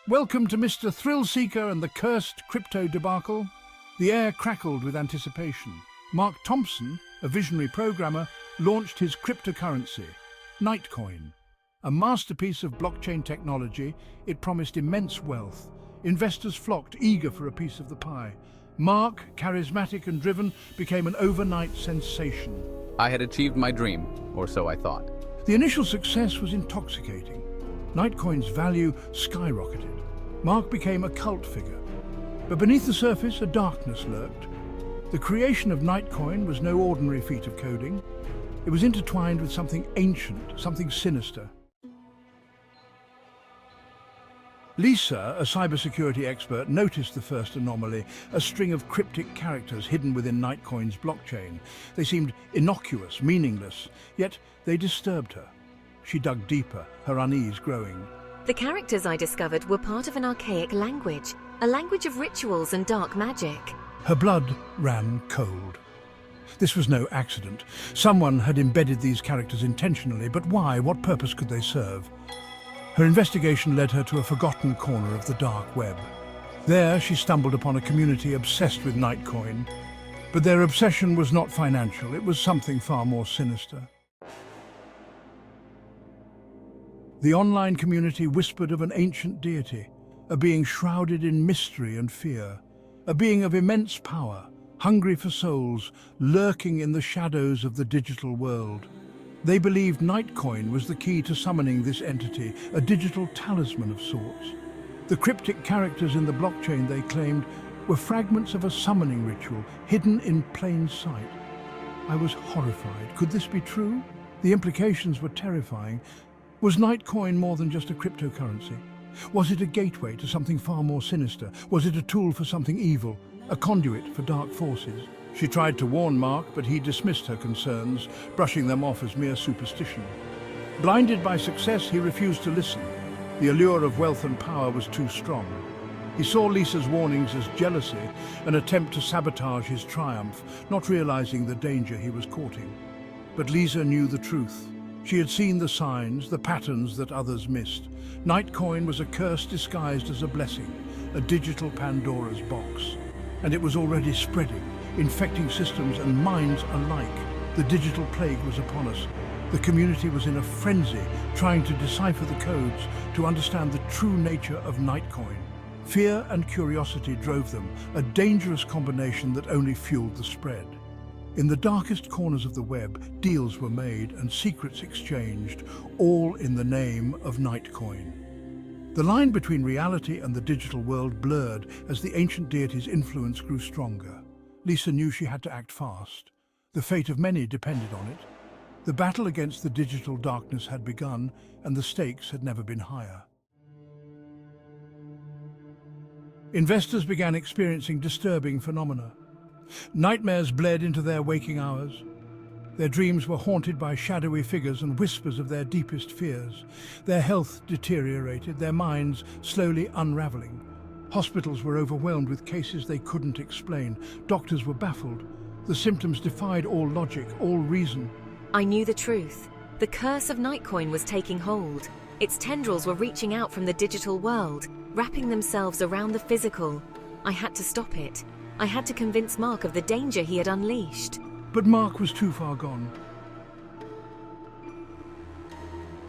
Welcome to Mr. Thrill Seeker and the cursed crypto debacle. The air crackled with anticipation. Mark Thompson, a visionary programmer, launched his cryptocurrency, NightCoin. A masterpiece of blockchain technology, it promised immense wealth. Investors flocked, eager for a piece of the pie. Mark, charismatic and driven, became an overnight sensation. I had achieved my dream, or so I thought. The initial success was intoxicating. NightCoin's value skyrocketed. Mark became a cult figure. But beneath the surface, a darkness lurked. The creation of NightCoin was no ordinary feat of coding. It was intertwined with something ancient, something sinister. Lisa, a cybersecurity expert, noticed the first anomaly, a string of cryptic characters hidden within NightCoin's blockchain. They seemed innocuous, meaningless, yet they disturbed her. She dug deeper, her unease growing. The characters I discovered were part of an archaic language, a language of rituals and dark magic. Her blood ran cold. This was no accident. Someone had embedded these characters intentionally, but why? What purpose could they serve? Her investigation led her to a forgotten corner of the dark web. There, she stumbled upon a community obsessed with NightCoin. But their obsession was not financial, it was something far more sinister. The online community whispered of an ancient deity, a being shrouded in mystery and fear, a being of immense power, hungry for souls, lurking in the shadows of the digital world. They believed NightCoin was the key to summoning this entity, a digital talisman of sorts. The cryptic characters in the blockchain, they claimed, were fragments of a summoning ritual, hidden in plain sight. I was horrified. Could this be true? The implications were terrifying. Was NightCoin more than just a cryptocurrency? Was it a gateway to something far more sinister? Was it a tool for something evil, a conduit for dark forces? She tried to warn Mark, but he dismissed her concerns, brushing them off as mere superstition. Blinded by success, he refused to listen. The allure of wealth and power was too strong. He saw Lisa's warnings as jealousy, an attempt to sabotage his triumph, not realizing the danger he was courting. But Lisa knew the truth. She had seen the signs, the patterns that others missed. NightCoin was a curse disguised as a blessing, a digital Pandora's box. And it was already spreading, infecting systems and minds alike. The digital plague was upon us. The community was in a frenzy, trying to decipher the codes, to understand the true nature of NightCoin. Fear and curiosity drove them, a dangerous combination that only fueled the spread. In the darkest corners of the web, deals were made and secrets exchanged, all in the name of NightCoin. The line between reality and the digital world blurred as the ancient deity's influence grew stronger. Lisa knew she had to act fast. The fate of many depended on it. The battle against the digital darkness had begun, and the stakes had never been higher. Investors began experiencing disturbing phenomena. Nightmares bled into their waking hours. Their dreams were haunted by shadowy figures and whispers of their deepest fears. Their health deteriorated, their minds slowly unraveling. Hospitals were overwhelmed with cases they couldn't explain. Doctors were baffled. The symptoms defied all logic, all reason. I knew the truth. The curse of NightCoin was taking hold. Its tendrils were reaching out from the digital world, wrapping themselves around the physical. I had to stop it. I had to convince Mark of the danger he had unleashed. But Mark was too far gone.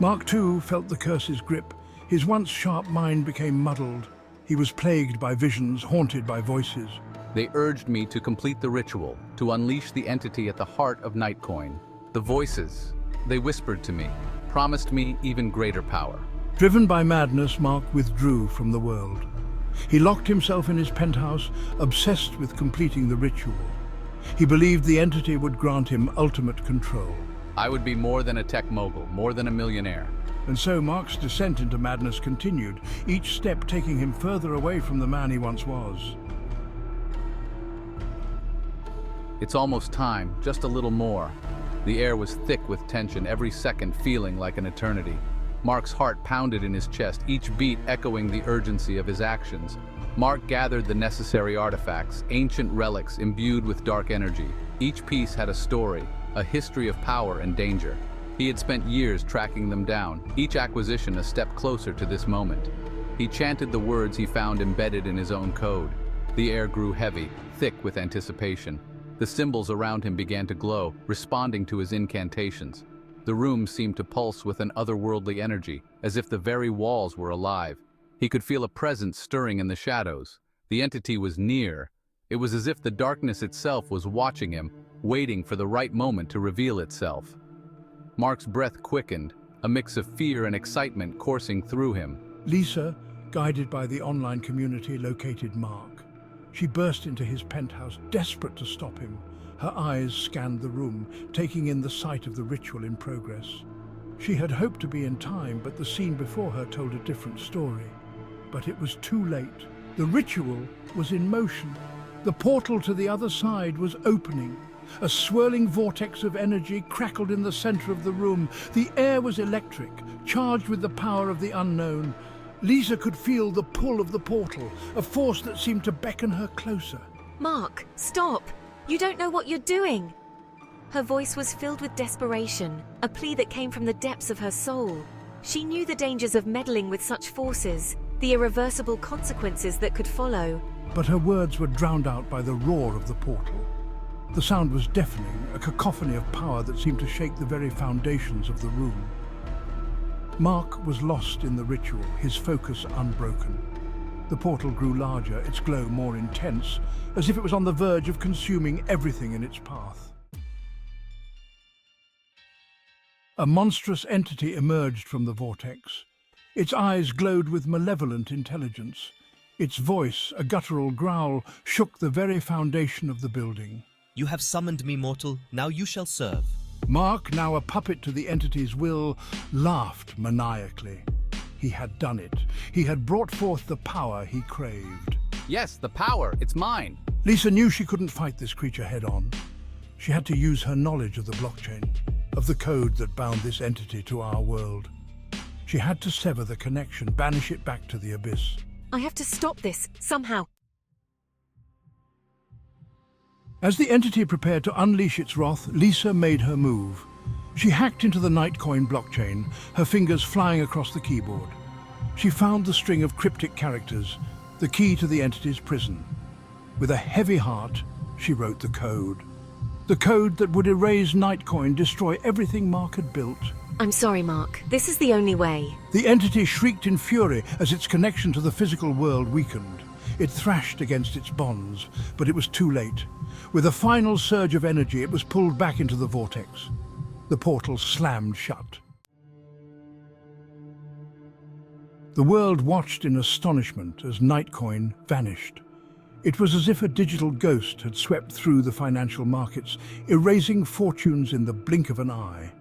Mark, too, felt the curse's grip. His once sharp mind became muddled. He was plagued by visions, haunted by voices. They urged me to complete the ritual, to unleash the entity at the heart of NightCoin. The voices, they whispered to me, promised me even greater power. Driven by madness, Mark withdrew from the world. He locked himself in his penthouse, obsessed with completing the ritual. He believed the entity would grant him ultimate control. I would be more than a tech mogul, more than a millionaire. And so Mark's descent into madness continued, each step taking him further away from the man he once was. It's almost time, just a little more. The air was thick with tension, every second feeling like an eternity. Mark's heart pounded in his chest, each beat echoing the urgency of his actions. Mark gathered the necessary artifacts, ancient relics imbued with dark energy. Each piece had a story, a history of power and danger. He had spent years tracking them down, each acquisition a step closer to this moment. He chanted the words he found embedded in his own code. The air grew heavy, thick with anticipation. The symbols around him began to glow, responding to his incantations. The room seemed to pulse with an otherworldly energy, as if the very walls were alive. He could feel a presence stirring in the shadows. The entity was near. It was as if the darkness itself was watching him, waiting for the right moment to reveal itself. Mark's breath quickened, a mix of fear and excitement coursing through him. Lisa, guided by the online community, located Mark. She burst into his penthouse, desperate to stop him. Her eyes scanned the room, taking in the sight of the ritual in progress. She had hoped to be in time, but the scene before her told a different story. But it was too late. The ritual was in motion. The portal to the other side was opening. A swirling vortex of energy crackled in the center of the room. The air was electric, charged with the power of the unknown. Lisa could feel the pull of the portal, a force that seemed to beckon her closer. Mark, stop! You don't know what you're doing! Her voice was filled with desperation, a plea that came from the depths of her soul. She knew the dangers of meddling with such forces, the irreversible consequences that could follow. But her words were drowned out by the roar of the portal. The sound was deafening, a cacophony of power that seemed to shake the very foundations of the room. Mark was lost in the ritual, his focus unbroken. The portal grew larger, its glow more intense, as if it was on the verge of consuming everything in its path. A monstrous entity emerged from the vortex. Its eyes glowed with malevolent intelligence. Its voice, a guttural growl, shook the very foundation of the building. You have summoned me, mortal. Now you shall serve. Mark, now a puppet to the entity's will, laughed maniacally. He had done it. He had brought forth the power he craved. Yes, the power, it's mine. Lisa knew she couldn't fight this creature head-on. She had to use her knowledge of the blockchain, of the code that bound this entity to our world. She had to sever the connection, banish it back to the abyss. I have to stop this, somehow. As the entity prepared to unleash its wrath, Lisa made her move. She hacked into the NightCoin blockchain, her fingers flying across the keyboard. She found the string of cryptic characters, the key to the entity's prison. With a heavy heart, she wrote the code. The code that would erase NightCoin, destroy everything Mark had built. I'm sorry, Mark. This is the only way. The entity shrieked in fury as its connection to the physical world weakened. It thrashed against its bonds, but it was too late. With a final surge of energy, it was pulled back into the vortex. The portal slammed shut. The world watched in astonishment as NightCoin vanished. It was as if a digital ghost had swept through the financial markets, erasing fortunes in the blink of an eye.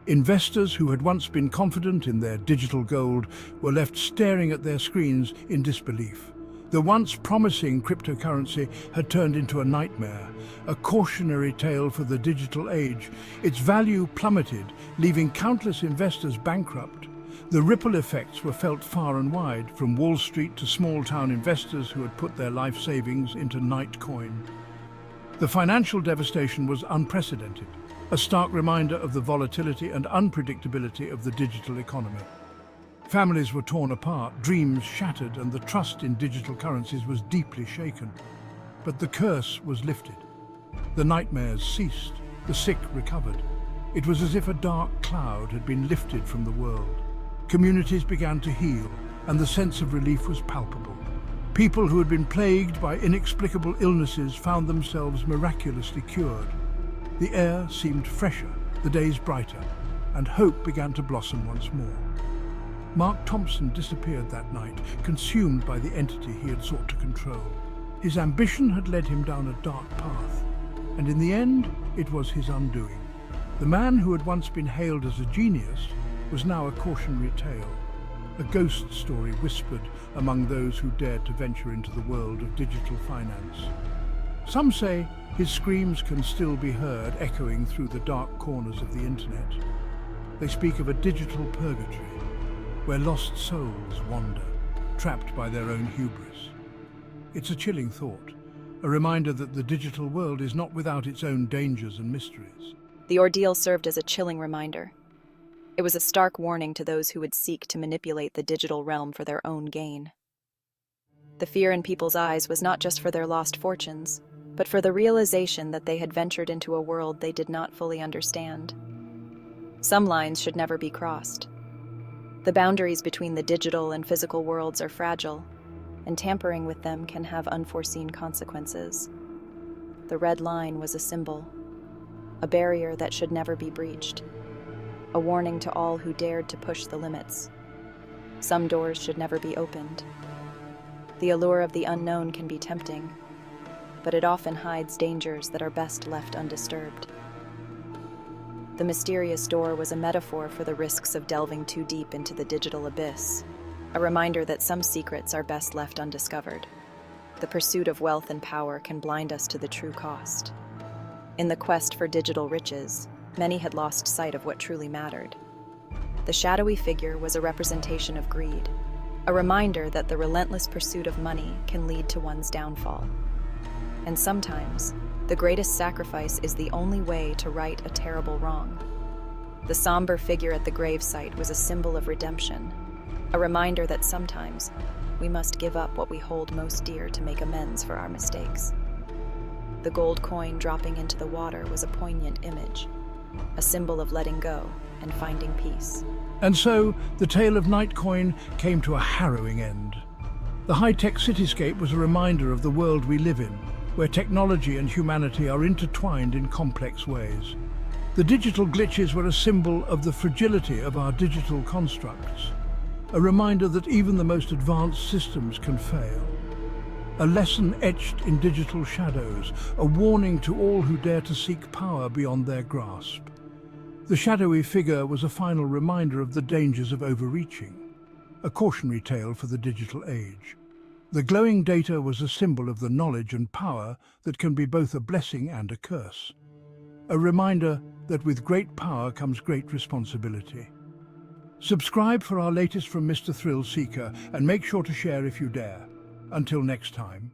Investors who had once been confident in their digital gold were left staring at their screens in disbelief. The once promising cryptocurrency had turned into a nightmare, a cautionary tale for the digital age. Its value plummeted, leaving countless investors bankrupt. The ripple effects were felt far and wide, from Wall Street to small-town investors who had put their life savings into NightCoin. The financial devastation was unprecedented, a stark reminder of the volatility and unpredictability of the digital economy. Families were torn apart, dreams shattered, and the trust in digital currencies was deeply shaken. But the curse was lifted. The nightmares ceased, the sick recovered. It was as if a dark cloud had been lifted from the world. Communities began to heal, and the sense of relief was palpable. People who had been plagued by inexplicable illnesses found themselves miraculously cured. The air seemed fresher, the days brighter, and hope began to blossom once more. Mark Thompson disappeared that night, consumed by the entity he had sought to control. His ambition had led him down a dark path, and in the end, it was his undoing. The man who had once been hailed as a genius was now a cautionary tale, a ghost story whispered among those who dared to venture into the world of digital finance. Some say his screams can still be heard echoing through the dark corners of the internet. They speak of a digital purgatory, where lost souls wander, trapped by their own hubris. It's a chilling thought, a reminder that the digital world is not without its own dangers and mysteries. The ordeal served as a chilling reminder. It was a stark warning to those who would seek to manipulate the digital realm for their own gain. The fear in people's eyes was not just for their lost fortunes, but for the realization that they had ventured into a world they did not fully understand. Some lines should never be crossed. The boundaries between the digital and physical worlds are fragile, and tampering with them can have unforeseen consequences. The red line was a symbol, a barrier that should never be breached, a warning to all who dared to push the limits. Some doors should never be opened. The allure of the unknown can be tempting, but it often hides dangers that are best left undisturbed. The mysterious door was a metaphor for the risks of delving too deep into the digital abyss, a reminder that some secrets are best left undiscovered. The pursuit of wealth and power can blind us to the true cost. In the quest for digital riches, many had lost sight of what truly mattered. The shadowy figure was a representation of greed, a reminder that the relentless pursuit of money can lead to one's downfall. And sometimes, the greatest sacrifice is the only way to right a terrible wrong. The somber figure at the gravesite was a symbol of redemption, a reminder that sometimes we must give up what we hold most dear to make amends for our mistakes. The gold coin dropping into the water was a poignant image, a symbol of letting go and finding peace. And so, the tale of NightCoin came to a harrowing end. The high-tech cityscape was a reminder of the world we live in, where technology and humanity are intertwined in complex ways. The digital glitches were a symbol of the fragility of our digital constructs, a reminder that even the most advanced systems can fail. A lesson etched in digital shadows, a warning to all who dare to seek power beyond their grasp. The shadowy figure was a final reminder of the dangers of overreaching, a cautionary tale for the digital age. The glowing data was a symbol of the knowledge and power that can be both a blessing and a curse. A reminder that with great power comes great responsibility. Subscribe for our latest from Mr. Thrill Seeker and make sure to share if you dare. Until next time.